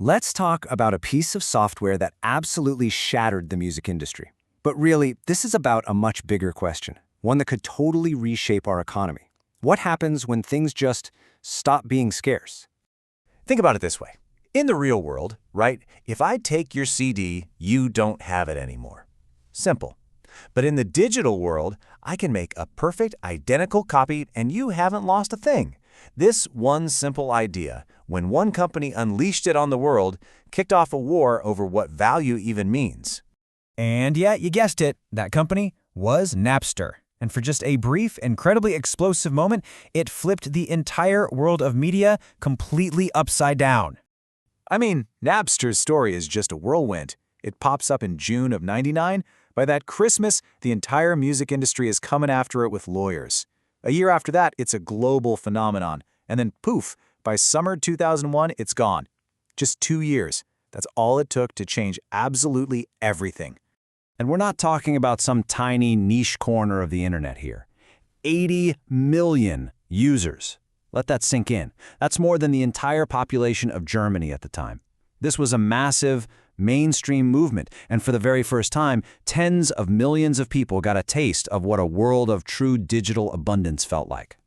Let's talk about a piece of software that absolutely shattered the music industry. But really, this is about a much bigger question, one that could totally reshape our economy. What happens when things just stop being scarce? Think about it this way. In the real world, right, if I take your CD, you don't have it anymore. Simple. But in the digital world, I can make a perfect identical copy and you haven't lost a thing. This one simple idea, when one company unleashed it on the world, kicked off a war over what value even means. And yeah, you guessed it, that company was Napster. And for just a brief, incredibly explosive moment, it flipped the entire world of media completely upside down. I mean, Napster's story is just a whirlwind. It pops up in June of '99. By that Christmas, the entire music industry is coming after it with lawyers. A year after that, it's a global phenomenon. And then poof, by summer 2001, it's gone. Just 2 years. That's all it took to change absolutely everything. And we're not talking about some tiny niche corner of the internet here. 80 million users. Let that sink in. That's more than the entire population of Germany at the time. This was a massive, mainstream movement, and for the very first time, tens of millions of people got a taste of what a world of true digital abundance felt like.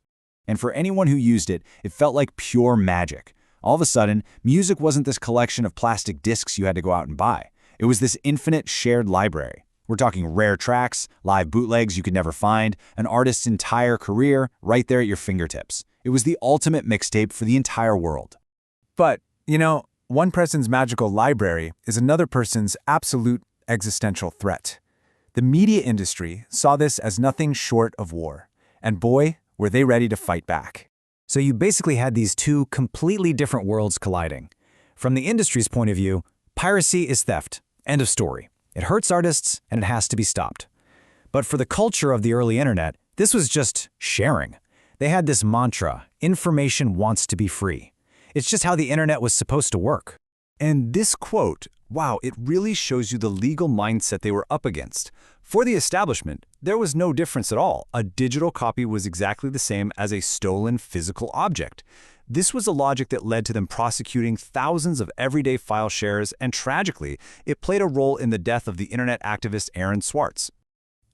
And for anyone who used it, it felt like pure magic. All of a sudden, music wasn't this collection of plastic discs you had to go out and buy. It was this infinite shared library. We're talking rare tracks, live bootlegs you could never find, an artist's entire career right there at your fingertips. It was the ultimate mixtape for the entire world. But, one person's magical library is another person's absolute existential threat. The media industry saw this as nothing short of war. And boy, were they ready to fight back. So you basically had these two completely different worlds colliding. From the industry's point of view, piracy is theft. End of story. It hurts artists, and it has to be stopped. But for the culture of the early internet, this was just sharing. They had this mantra, information wants to be free. It's just how the internet was supposed to work. And this quote, wow, it really shows you the legal mindset they were up against. For the establishment, there was no difference at all. A digital copy was exactly the same as a stolen physical object. This was a logic that led to them prosecuting thousands of everyday file shares, and tragically, it played a role in the death of the internet activist Aaron Swartz.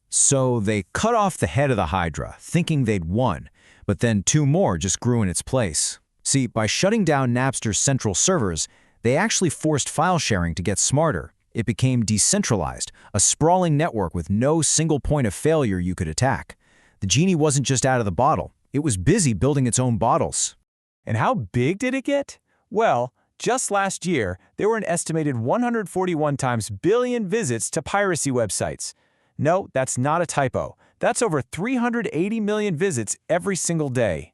So they cut off the head of the Hydra, thinking they'd won, but then two more just grew in its place. See, by shutting down Napster's central servers, they actually forced file sharing to get smarter. It became decentralized, a sprawling network with no single point of failure you could attack. The genie wasn't just out of the bottle, it was busy building its own bottles. And how big did it get? Well, just last year, there were an estimated 141 times billion visits to piracy websites. No, that's not a typo. That's over 380 million visits every single day.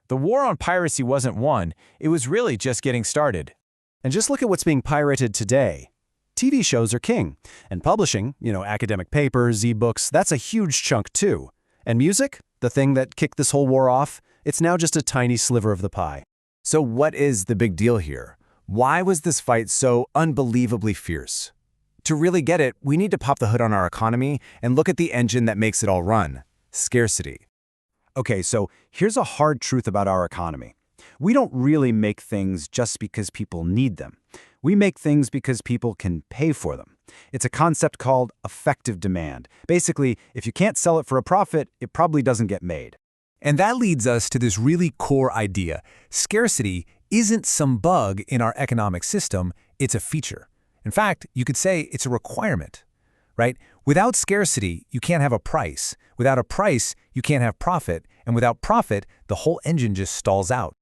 The war on piracy wasn't won, it was really just getting started. And just look at what's being pirated today. TV shows are king. And publishing, academic papers, ebooks, that's a huge chunk too. And music, the thing that kicked this whole war off, it's now just a tiny sliver of the pie. So what is the big deal here? Why was this fight so unbelievably fierce? To really get it, we need to pop the hood on our economy and look at the engine that makes it all run: scarcity. Okay, so here's a hard truth about our economy. We don't really make things just because people need them. We make things because people can pay for them. It's a concept called effective demand. Basically, if you can't sell it for a profit, it probably doesn't get made. And that leads us to this really core idea. Scarcity isn't some bug in our economic system, it's a feature. In fact, you could say it's a requirement, right? Without scarcity, you can't have a price. Without a price, you can't have profit. And without profit, the whole engine just stalls out.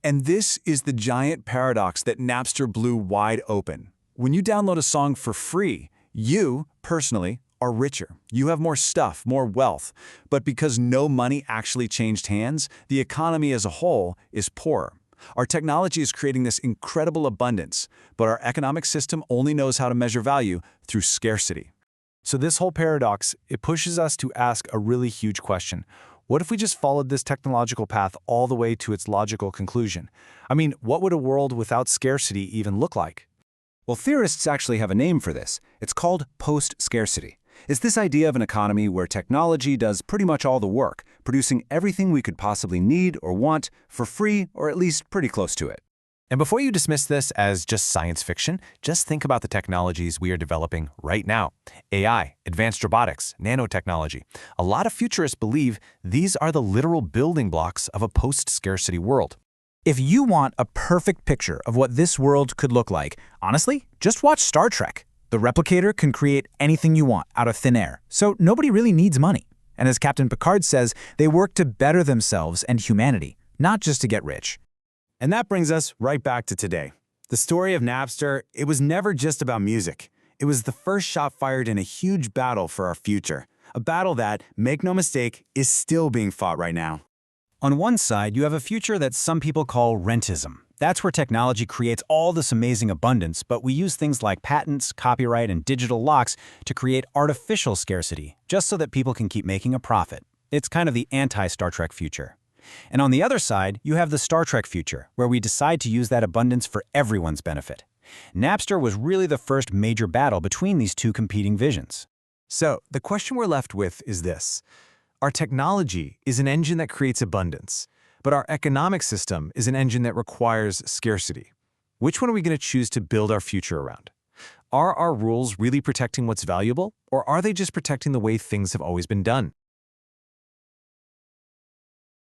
And this is the giant paradox that Napster blew wide open. When you download a song for free, you, personally, are richer. You have more stuff, more wealth. But because no money actually changed hands, the economy as a whole is poorer. Our technology is creating this incredible abundance, but our economic system only knows how to measure value through scarcity. So this whole paradox, it pushes us to ask a really huge question. What if we just followed this technological path all the way to its logical conclusion? I mean, what would a world without scarcity even look like? Well, theorists actually have a name for this. It's called post-scarcity. It's this idea of an economy where technology does pretty much all the work, producing everything we could possibly need or want for free, or at least pretty close to it. And before you dismiss this as just science fiction, just think about the technologies we are developing right now. AI, advanced robotics, nanotechnology. A lot of futurists believe these are the literal building blocks of a post-scarcity world. If you want a perfect picture of what this world could look like, honestly, just watch Star Trek. The replicator can create anything you want out of thin air, so nobody really needs money. And as Captain Picard says, they work to better themselves and humanity, not just to get rich. And that brings us right back to today. The story of Napster, it was never just about music. It was the first shot fired in a huge battle for our future. A battle that, make no mistake, is still being fought right now. On one side, you have a future that some people call rentism. That's where technology creates all this amazing abundance, but we use things like patents, copyright, and digital locks to create artificial scarcity, just so that people can keep making a profit. It's kind of the anti-Star Trek future. And on the other side, you have the Star Trek future, where we decide to use that abundance for everyone's benefit. Napster was really the first major battle between these two competing visions. So, the question we're left with is this. Our technology is an engine that creates abundance, but our economic system is an engine that requires scarcity. Which one are we going to choose to build our future around? Are our rules really protecting what's valuable, or are they just protecting the way things have always been done?